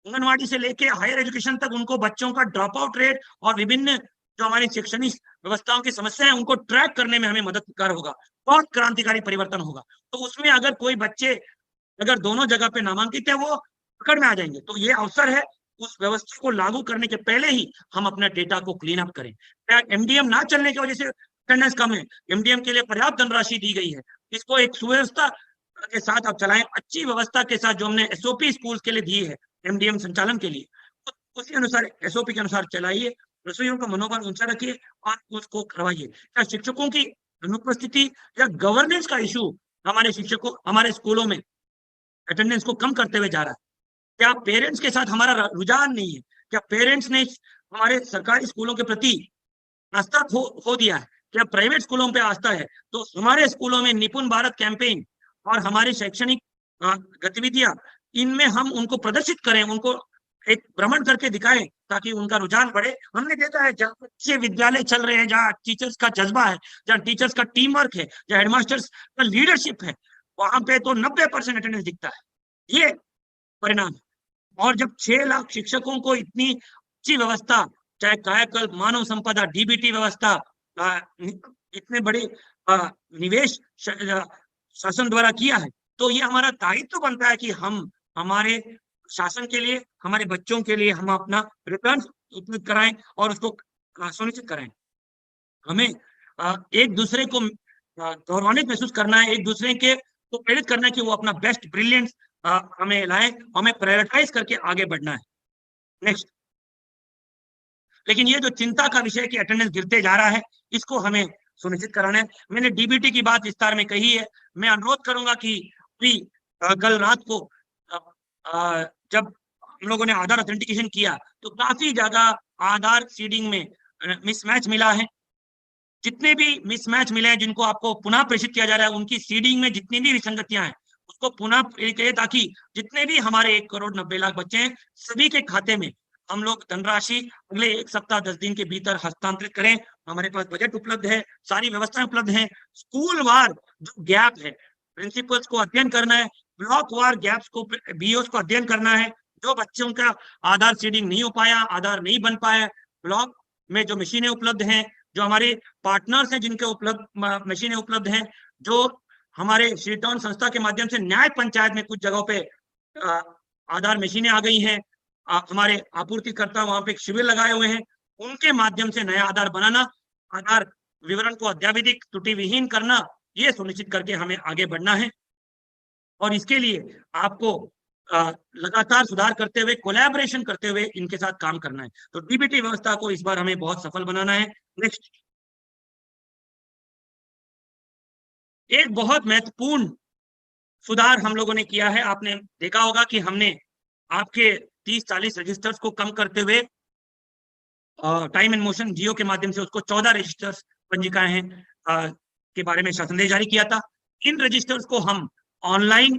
आंगनवाड़ी से लेके हायर एजुकेशन तक उनको बच्चों का ड्रॉप आउट रेट और विभिन्न जो हमारी शैक्षणिक व्यवस्थाओं की समस्या है उनको ट्रैक करने में हमें मददगार होगा। बहुत क्रांतिकारी परिवर्तन होगा। तो उसमें अगर कोई बच्चे अगर दोनों जगह पे नामांकित है, वो पकड़ में आ जाएंगे। तो ये अवसर है उस व्यवस्था को लागू करने के पहले ही हम अपना डेटा को क्लीन अप करें। एमडीएम ना चलने की वजह से अटेंडेंस कम है, एमडीएम के लिए पर्याप्त धनराशि दी गई है, इसको एक सुव्यवस्था के साथ आप चलाएं, अच्छी व्यवस्था के साथ जो हमने एसओपी स्कूल के लिए दी है एमडीएम संचालन के लिए, तो उसी अनुसार एसओपी के अनुसार चलाइए, रसोइयों का मनोबल ऊंचा रखिए और उसको करवाइए। क्या शिक्षकों की अनुपस्थिति या गवर्नेंस का इशू हमारे शिक्षकों, हमारे स्कूलों में अटेंडेंस को कम करते हुए जा रहा है? क्या पेरेंट्स के साथ हमारा रुझान नहीं है? क्या पेरेंट्स ने हमारे सरकारी स्कूलों के प्रति आस्था खो दिया है? क्या प्राइवेट स्कूलों पे आस्था है, तो हमारे स्कूलों में निपुण भारत कैंपेन और हमारी शैक्षणिक गतिविधियां, इनमें हम उनको प्रदर्शित करें, उनको एक भ्रमण करके दिखाएं ताकि उनका रुझान बढ़े। हमने देखा है जहाँ अच्छे विद्यालय चल रहे हैं, जहाँ टीचर्स का जज्बा है, जहाँ टीचर्स का टीम वर्क है, जहाँ हेडमास्टर्स का लीडरशिप है, वहां पे तो 90% अटेंडेंस दिखता है। ये परिणाम। और जब 6 लाख शिक्षकों को इतनी अच्छी व्यवस्था, चाहे कायाकल्प, मानव संपदा, डीबीटी व्यवस्था, इतने बड़े निवेश शासन द्वारा किया है, तो ये हमारा दायित्व बनता है कि हम हमारे शासन के लिए, हमारे बच्चों के लिए हम अपना रिटर्न उपलब्ध कराएं और उसको सुनिश्चित कराएं। हमें एक दूसरे को गौरवान्वित महसूस करना है, एक दूसरे के को प्रेरित करना है कि वो अपना बेस्ट ब्रिलियंस हमें लाए, हमें प्रायोरिटाइज करके आगे बढ़ना है। नेक्स्ट। लेकिन ये जो चिंता का विषय कि अटेंडेंस गिरते जा रहा है, इसको हमें सुनिश्चित कराना है। मैंने डीबीटी की बात विस्तार में कही है। मैं अनुरोध करूंगा कि कल रात को जब हम लोगों ने आधार ऑथेंटिकेशन किया तो काफी जगह आधार सीडिंग में मिसमैच मिला है। जितने भी मिसमैच मिले हैं जिनको आपको पुनः प्रेषित किया जा रहा है, उनकी सीडिंग में जितनी भी विसंगतियां हैं उसको पुनः करें, ताकि जितने भी हमारे 1,90,00,000 बच्चे हैं, सभी के खाते में हम लोग धनराशि अगले 1 सप्ताह 10 दिन के भीतर हस्तांतरित करें। हमारे पास बजट उपलब्ध है, सारी व्यवस्थाएं उपलब्ध हैं। स्कूल वार जो गैप है, प्रिंसिपल्स को अध्ययन करना है, ब्लॉक वार गैप्स को बीओस को अध्ययन करना है। जो बच्चों का आधार सीडिंग नहीं हो पाया, आधार नहीं बन पाया, ब्लॉक में जो मशीनें उपलब्ध हैं, जो हमारे पार्टनर्स हैं जिनके उपलब्ध मशीनें उपलब्ध हैं, जो हमारे श्रीटाउन संस्था के माध्यम से न्याय पंचायत में कुछ जगहों पे आधार मशीनें आ गई हैं, हमारे आपूर्तिकर्ता वहां पे शिविर लगाए हुए हैं, उनके माध्यम से नया आधार बनाना, आधार विवरण को अद्यावधिक त्रुटि विहीन करना, ये सुनिश्चित करके हमें आगे बढ़ना है। और इसके लिए आपको लगातार सुधार करते हुए, कोलैबोरेशन करते हुए इनके साथ काम करना है। तो डीबीटी व्यवस्था को इस बार हमें बहुत सफल बनाना है। नेक्स्ट। एक बहुत महत्वपूर्ण सुधार हम लोगों ने किया है। आपने देखा होगा कि हमने आपके 30-40 रजिस्टर्स को कम करते हुए टाइम एंड मोशन जियो के माध्यम से उसको 14 रजिस्टर्स पंजिकाएं हैं के बारे में शासनदेश जारी किया था। इन रजिस्टर्स को हम ऑनलाइन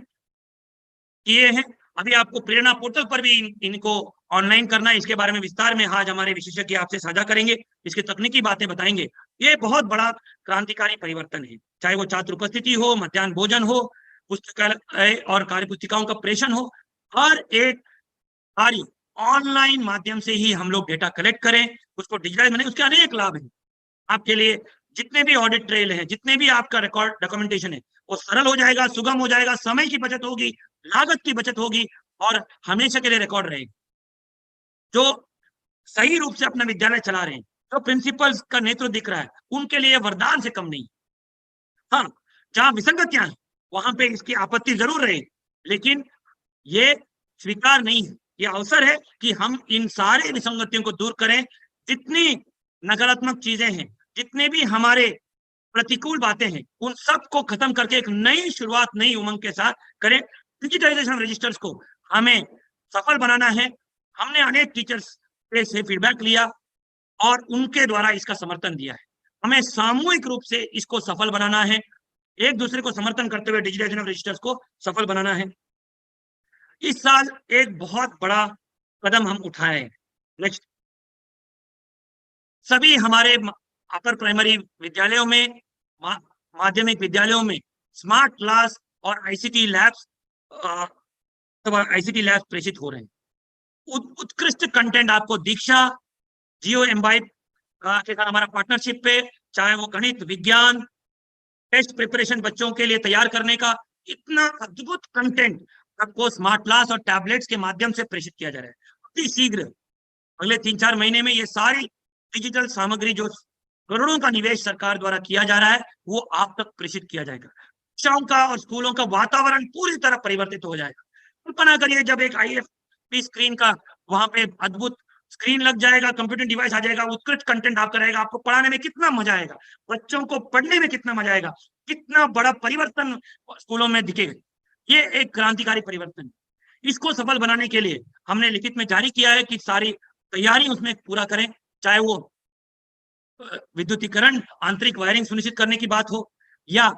किए हैं। अभी आपको प्रेरणा पोर्टल पर भी इनको ऑनलाइन करना है। इसके बारे में विस्तार में आज हमारे विशेषज्ञ आपसे साझा करेंगे, इसकी तकनीकी बातें बताएंगे। ये बहुत बड़ा क्रांतिकारी परिवर्तन है, चाहे वो छात्र उपस्थिति हो, मध्याह्न भोजन हो, पुस्तकालय और कार्य पुस्तिकाओं का प्रेषण हो, हर एक कार्य ऑनलाइन माध्यम से ही हम लोग डेटा कलेक्ट करें, उसको डिजिटाइज बनाएं। उसके अनेक लाभ हैं आपके लिए। जितने भी ऑडिट ट्रेल है, जितने भी आपका रिकॉर्ड डॉक्यूमेंटेशन है, वो सरल हो जाएगा, सुगम हो जाएगा, समय की बचत होगी, लागत की बचत होगी और हमेशा के लिए रिकॉर्ड रहेगी। जो सही रूप से अपना विद्यालय चला रहे हैं, जो प्रिंसिपल्स का नेतृत्व दिख रहा है, उनके लिए वरदान से कम नहीं। हाँ, जहां विसंगतियां हैं वहां पे इसकी आपत्ति जरूर रहे, लेकिन ये स्वीकार नहीं है। ये अवसर है कि हम इन सारे विसंगतियों को दूर करें। जितनी नकारात्मक चीजें हैं, जितने भी हमारे प्रतिकूल बातें हैं, उन सबको खत्म करके एक नई शुरुआत, नई उमंग के साथ करें। डिजिटाइजेशन रजिस्टर्स को हमें सफल बनाना है। हमने अनेक टीचर्स से फीडबैक लिया और उनके द्वारा इसका समर्थन दिया है। हमें सामूहिक रूप से इसको सफल बनाना है, एक दूसरे को समर्थन करते हुए डिजिटाइजेशन रजिस्टर्स को सफल बनाना है। इस साल एक बहुत बड़ा कदम हम उठाए। नेक्स्ट। सभी हमारे अपर प्राइमरी विद्यालयों में, माध्यमिक विद्यालयों में स्मार्ट क्लास और आईसीटी लैब्स प्रेषित हो रहे हैं। उत्कृष्ट कंटेंट आपको दीक्षा, जियो एम्बाइब के साथ हमारा पार्टनरशिप पे, चाहे वो गणित, विज्ञान, टेस्ट प्रिपरेशन बच्चों के लिए तैयार करने का इतना अद्भुत कंटेंट आपको स्मार्ट क्लास और टैबलेट्स के माध्यम से प्रेषित किया जा रहा है। अति शीघ्र अगले 3-4 महीने में ये सारी डिजिटल सामग्री जो करोड़ों का निवेश सरकार द्वारा किया जा रहा है, वो आप तक प्रेषित किया जाएगा। शिक्षाओं का और स्कूलों का वातावरण पूरी तरह परिवर्तित हो जाएगा। कल्पना करिए जब एक IFP स्क्रीन का वहां पे अद्भुत स्क्रीन लग जाएगा, कंप्यूटर डिवाइस आ जाएगा, उत्कृष्ट कंटेंट आपका रहेगा, आपको पढ़ाने में कितना मजा आएगा, बच्चों को पढ़ने में कितना मजा आएगा, कितना बड़ा परिवर्तन स्कूलों में दिखेगा। ये एक क्रांतिकारी परिवर्तन। इसको सफल बनाने के लिए हमने लिखित में जारी किया है कि सारी तैयारी उसमें पूरा करें, चाहे वो विद्युतीकरण, आंतरिक वायरिंग सुनिश्चित करने की बात हो, या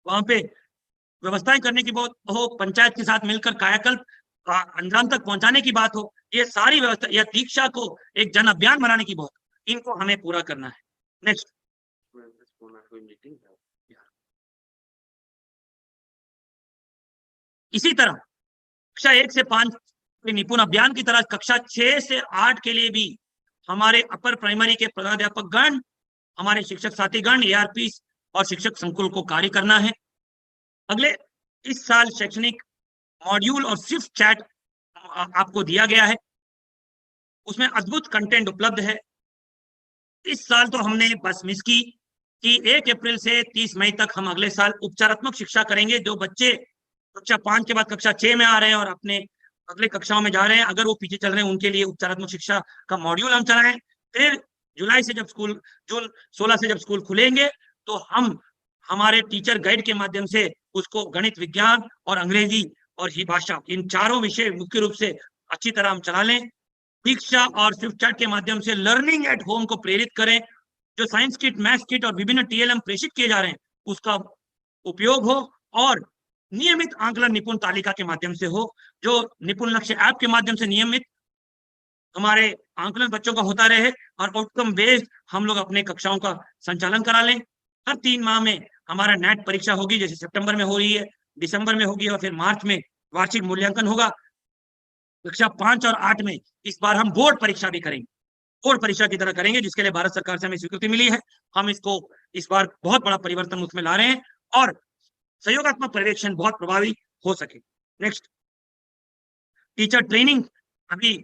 वहां पे व्यवस्थाएं करने की बात हो, पंचायत के साथ मिलकर कायाकल्प अंजाम तक पहुंचाने की बात हो, ये सारी व्यवस्था, या दीक्षा को एक जन अभियान बनाने की बात, इनको हमें पूरा करना है। नेक्स्ट, इसी तरह कक्षा 1 से 5 निपुण अभियान की तरह कक्षा 6 से 8 के लिए भी हमारे अपर प्राइमरी के प्रधानाध्यापक गण, हमारे शिक्षक साथी गण, एआरपी और शिक्षक संकुल को कार्य करना है। अगले इस साल शैक्षणिक मॉड्यूल और स्विफ्ट चैट आपको दिया गया है, उसमें अद्भुत कंटेंट उपलब्ध है। इस साल तो हमने बस मिस की कि 1 अप्रैल से 30 मई तक हम अगले साल उपचारात्मक शिक्षा करेंगे। जो बच्चे कक्षा 5 के बाद कक्षा 6 में आ रहे हैं और अपने अगले कक्षाओं में जा रहे हैं, अगर वो पीछे चल रहे हैं, उनके लिए उपचारात्मक शिक्षा का मॉड्यूल हम चलाएं। फिर जुलाई से जब स्कूल, जून 16 से जब स्कूल खुलेंगे, तो हम हमारे टीचर गाइड के माध्यम से उसको गणित, विज्ञान और अंग्रेजी और ही भाषा, इन चारों विषय मुख्य रूप से अच्छी तरह हम चला लें। दीक्षा और स्विफ्ट चैट के माध्यम से लर्निंग एट होम को प्रेरित करें। जो साइंस किट, मैथ्स किट और विभिन्न टीएलएम प्रेषित किए जा रहे हैं, उसका उपयोग हो, और नियमित आंकलन निपुण तालिका के माध्यम से हो। जो निपुण लक्ष्य ऐप के माध्यम से नियमित हमारे आंकलन बच्चों का होता रहे, और आउटकम बेस्ड हम लोग अपने कक्षाओं का संचालन करा लें। हर 3 माह में हमारा नेट परीक्षा होगी, जैसे सितंबर में हो रही है, दिसंबर में होगी, और फिर मार्च में वार्षिक मूल्यांकन होगा। कक्षा 5 और 8 में इस बार हम बोर्ड परीक्षा भी करेंगे, बोर्ड परीक्षा की तरह करेंगे, जिसके लिए भारत सरकार से हमें स्वीकृति मिली है। हम इसको इस बार बहुत बड़ा परिवर्तन उसमें ला रहे हैं, और सहयोगात्मक पर्यवेक्षण बहुत प्रभावी हो सके। नेक्स्ट, टीचर ट्रेनिंग अभी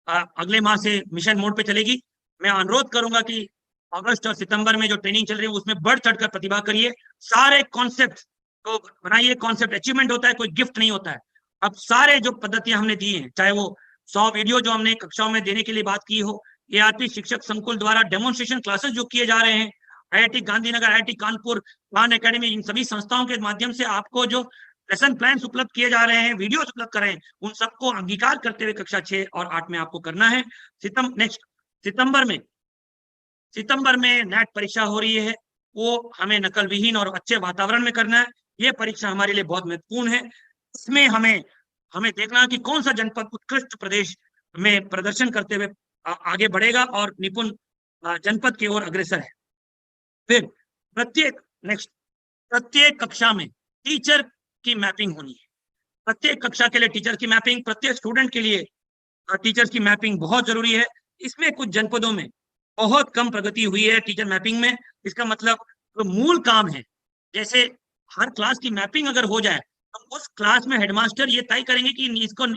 अगले माह से मिशन मोड पे चलेगी। मैं अनुरोध करूंगा कि अगस्त और सितंबर में जो ट्रेनिंग चल रही है, उसमें बढ़ चढ़कर प्रतिभा करिए। सारे कॉन्सेप्ट को बनाइए। कॉन्सेप्ट अचीवमेंट होता है, कोई गिफ्ट नहीं होता है। अब सारे जो पद्धतियां हमने दी हैं, चाहे वो 100 वीडियो जो हमने कक्षाओं में देने के लिए बात की हो, एआरपी शिक्षक संकुल द्वारा डेमोन्स्ट्रेशन क्लासेस जो किए जा रहे हैं, IIT Gandhinagar, IIT Kanpur, Khan academy, इन सभी संस्थाओं के माध्यम से आपको जो लेसन प्लान उपलब्ध किए जा रहे हैं, वीडियो उपलब्ध कर रहे हैं, उन सबको अंगीकार करते हुए कक्षा 6 और 8 में आपको करना है। नेक्स्ट, सितंबर में नेट परीक्षा हो रही है, वो हमें नकल विहीन और अच्छे वातावरण में करना है। ये परीक्षा हमारे लिए बहुत महत्वपूर्ण है। इसमें हमें देखना है कि कौन सा जनपद उत्कृष्ट प्रदेश में प्रदर्शन करते हुए आगे बढ़ेगा और निपुण जनपद की ओर अग्रसर है। फिर प्रत्येक कक्षा में टीचर की मैपिंग होनी है। प्रत्येक कक्षा के लिए टीचर की मैपिंग, प्रत्येक स्टूडेंट के लिए टीचर की मैपिंग बहुत जरूरी है। इसमें कुछ जनपदों में बहुत कम प्रगति हुई है टीचर मैपिंग में। इसका मतलब जो मूल काम है, जैसे हर क्लास की मैपिंग अगर हो जाए, तो उस क्लास में हेडमास्टर ये तय करेंगे कि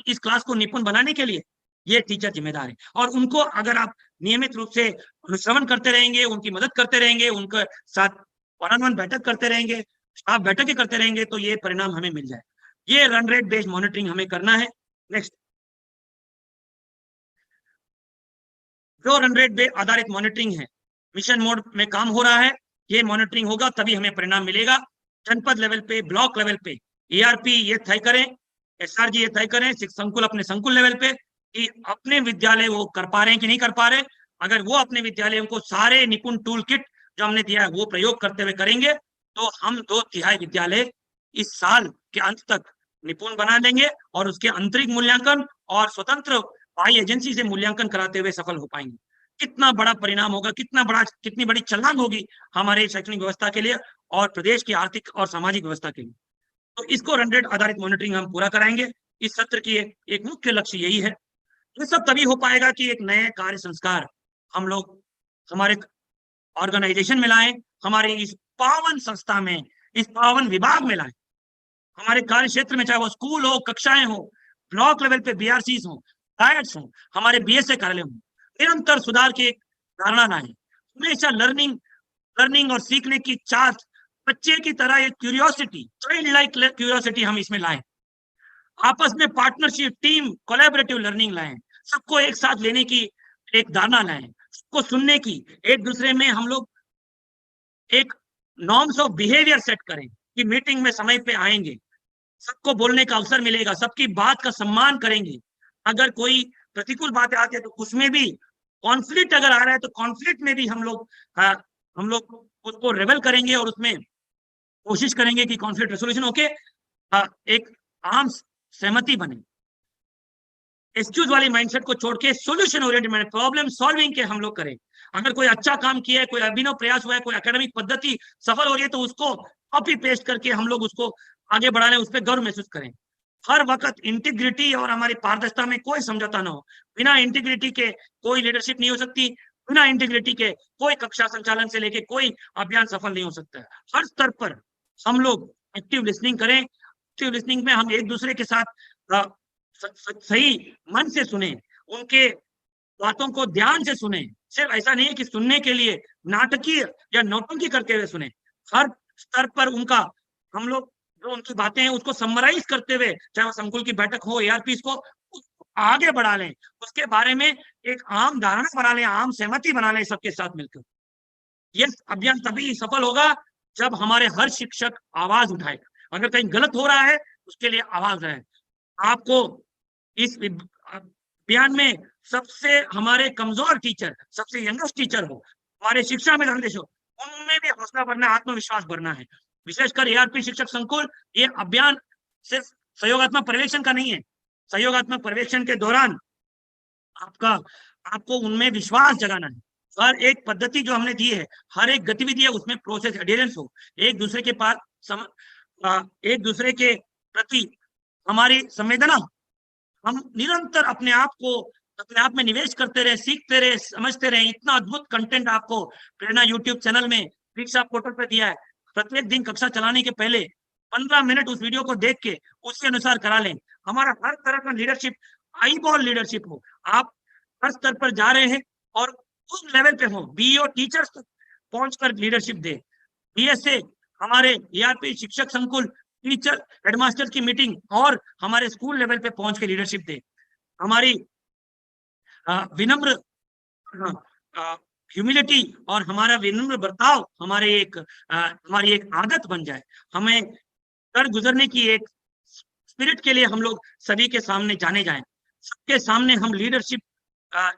इस क्लास को निपुण बनाने के लिए ये टीचर जिम्मेदार है। और उनको अगर आप नियमित रूप से अनुश्रवण करते रहेंगे, उनकी मदद करते रहेंगे, उनके साथ वन-ऑन-वन बैठक करते रहेंगे, स्टाफ बैठकें करते रहेंगे, तो ये परिणाम हमें मिल जाए। ये रन रेट बेस्ड मॉनिटरिंग हमें करना है। नेक्स्ट, जो रन रेट बेस्ड आधारित मॉनिटरिंग है, मिशन मोड में काम हो रहा है। ये मॉनिटरिंग होगा तभी हमें परिणाम मिलेगा। जनपद लेवल पे, ब्लॉक लेवल पे एआरपी ये तय करें, एसआरजी ये तय करें, संकुल अपने संकुल लेवल पे कि अपने विद्यालय वो कर पा रहे हैं कि नहीं कर पा रहे। अगर वो अपने विद्यालयों को सारे निपुण टूल किट जो हमने दिया है वो प्रयोग करते हुए करेंगे, तो हम 2/3 विद्यालय इस साल के अंत तक निपुण बना देंगे, और उसके आंतरिक मूल्यांकन और स्वतंत्र बाह्य एजेंसी से मूल्यांकन कराते हुए सफल हो पाएंगे। कितना बड़ा परिणाम होगा, कितनी बड़ी छलांग होगी हमारे शैक्षणिक व्यवस्था के लिए और प्रदेश की आर्थिक और सामाजिक व्यवस्था के लिए। तो इसको रन रेट आधारित मॉनिटरिंग हम पूरा कराएंगे। इस सत्र की एक मुख्य लक्ष्य यही है। ये सब तभी हो पाएगा कि एक नए कार्य संस्कार हम लोग हमारे ऑर्गेनाइजेशन में लाएं, हमारे इस पावन संस्था में, इस पावन विभाग में लाएं, हमारे कार्य क्षेत्र में, चाहे वो स्कूल हो, कक्षाएं हो, ब्लॉक लेवल पे बीआरसीज हो, डायट्स हो, हमारे बीएसए कार्यालय हो, निरंतर सुधार की एक धारणा लाएं। हमेशा लर्निंग और सीखने की चाह, बच्चे की तरह एक क्यूरियोसिटी, चाइल्ड लाइक क्यूरियोसिटी हम इसमें लाएं। आपस में पार्टनरशिप, टीम, कोलैबोरेटिव लर्निंग लाएं। सबको एक साथ लेने की एक धारणा लाएं, सबको सुनने की, एक दूसरे में हम लोग एक नॉर्म्स ऑफ बिहेवियर सेट करें कि मीटिंग में समय पे आएंगे, सबको बोलने का अवसर मिलेगा, सबकी बात का सम्मान करेंगे। अगर कोई प्रतिकूल बातें आती है तो उसमें भी कॉन्फ्लिक्ट अगर आ रहा है तो कॉन्फ्लिक्ट में भी हम लोग उसको रेवल करेंगे और उसमें कोशिश करेंगे कि कॉन्फ्लिक्ट रेसोल्यूशन होके एक आम सहमति बने। एक्सक्यूज वाली माइंडसेट को छोड़ के सोल्यूशन ओरिएंटेड प्रॉब्लम सॉल्विंग के हम लोग करें। अगर कोई अच्छा काम किया है, कोई अभिनव प्रयास हुआ है, कोई एकेडमिक पद्धति सफल हो रही है तो उसको कॉपी पेस्ट करके हम लोग उसको आगे बढ़ाने, उस पर गर्व महसूस करें। हर वक्त इंटीग्रिटी और हमारी पारदर्शिता में कोई समझौता ना हो। बिना इंटीग्रिटी के कोई लीडरशिप नहीं हो सकती। बिना इंटीग्रिटी के कोई कक्षा संचालन से लेके कोई अभियान सफल नहीं हो सकता। हर स्तर पर हम लोग एक्टिव लिसनिंग करें। एक्टिव लिसनिंग में हम एक दूसरे के साथ सही मन से सुने, उनके बातों को ध्यान से सुने। सिर्फ ऐसा नहीं है कि सुनने के लिए नाटकीय या नौटंकी करते हुए सुने। हर स्तर पर उनका हम लोग जो उनकी बातें हैं उसको समराइज करते हुए, चाहे वो संकुल की बैठक हो, एआरपी को आगे बढ़ा लें, उसके बारे में एक आम धारणा बना लें, आम सहमति बना लें सबके साथ मिलकर। यह अभियान तभी सफल होगा जब हमारे हर शिक्षक आवाज उठाएगा। अगर कहीं गलत हो रहा है उसके लिए आवाज है। आपको इस अभियान में सबसे हमारे कमजोर टीचर, सबसे यंगेस्ट टीचर हो, हमारे शिक्षा में निर्देश हो, उनमें भी हौसला भरना, आत्मविश्वास भरना है। विशेषकर एआरपी शिक्षक संकुल, ये अभियान सिर्फ सहयोगात्मक पर्यवेक्षण का नहीं है। सहयोगात्मक पर्यवेक्षण के दौरान आपको उनमें विश्वास जगाना है। हर एक पद्धति जो हमने दी है, हर एक गतिविधि है, उसमें प्रोसेस एडेरेंस हो, एक दूसरे के पास एक दूसरे के प्रति हमारी संवेदना, हम निरंतर अपने आप में निवेश करते रहे, सीखते रहे, समझते रहे। इतना अद्भुत कंटेंट आपको प्रेरणा यूट्यूब चैनल में दीक्षा पोर्टल पर दिया है। प्रत्येक दिन कक्षा चलाने के पहले 15 मिनट उस वीडियो को देख के उसके अनुसार करा लें। हमारा हर तरह का लीडरशिप आई बॉल लीडरशिप हो। आप हर स्तर पर जा रहे हैं और उस लेवल पे हो, बीईओ टीचर्स तक पहुंचकर लीडरशिप दे। बीएसए, हमारे एआरपी शिक्षक संकुल, टीचर हेडमास्टर की मीटिंग और हमारे स्कूल लेवल पे पहुंच के लीडरशिप दे। हमारी विनम्र ह्यूमिलिटी और हमारा विनम्र बर्ताव हमारी एक आदत बन जाए। हमें कर गुजरने की एक स्पिरिट के लिए हम लोग सभी के सामने जाने जाएं। सबके सामने हम लीडरशिप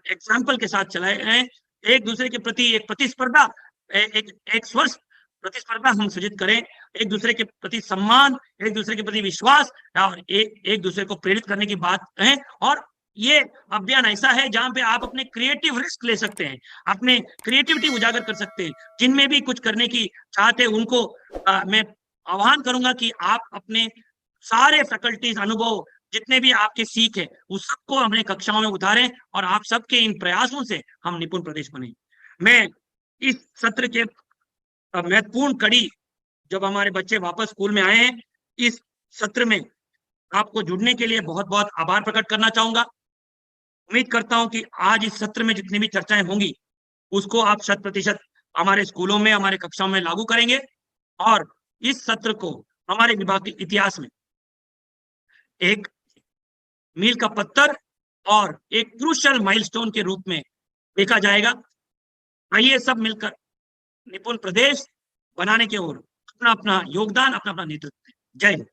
एग्जाम्पल के साथ चलाए हैं। एक दूसरे के प्रति एक प्रतिस्पर्धा, एक स्वस्थ प्रतिस्पर्धा हम सृजित करें। एक दूसरे के प्रति सम्मान, एक दूसरे के प्रति विश्वास और एक दूसरे को प्रेरित करने की बात है। और ये अभियान ऐसा है जहां पे आप अपने क्रिएटिव रिस्क ले सकते हैं, अपने क्रिएटिविटी उजागर कर सकते हैं। जिनमें भी कुछ करने की चाहते उनको मैं आह्वान करूंगा कि आप अपने सारे फैकल्टीज, अनुभव, जितने भी आपके सीख है, उस सबको अपने कक्षाओं में उतारें और आप सबके इन प्रयासों से हम निपुण प्रदेश बने। मैं इस सत्र के महत्वपूर्ण कड़ी, जब हमारे बच्चे वापस स्कूल में आए हैं, इस सत्र में आपको जुड़ने के लिए बहुत बहुत आभार प्रकट करना चाहूंगा। उम्मीद करता हूं कि आज इस सत्र में जितनी भी चर्चाएं होंगी उसको आप 100% हमारे स्कूलों में, हमारे कक्षाओं में लागू करेंगे और इस सत्र को हमारे विभाग के इतिहास में एक मील का पत्थर और एक क्रूशियल माइलस्टोन के रूप में देखा जाएगा। आइए सब मिलकर निपुण प्रदेश बनाने की ओर अपना अपना योगदान, अपना अपना नेतृत्व। जय हिंद।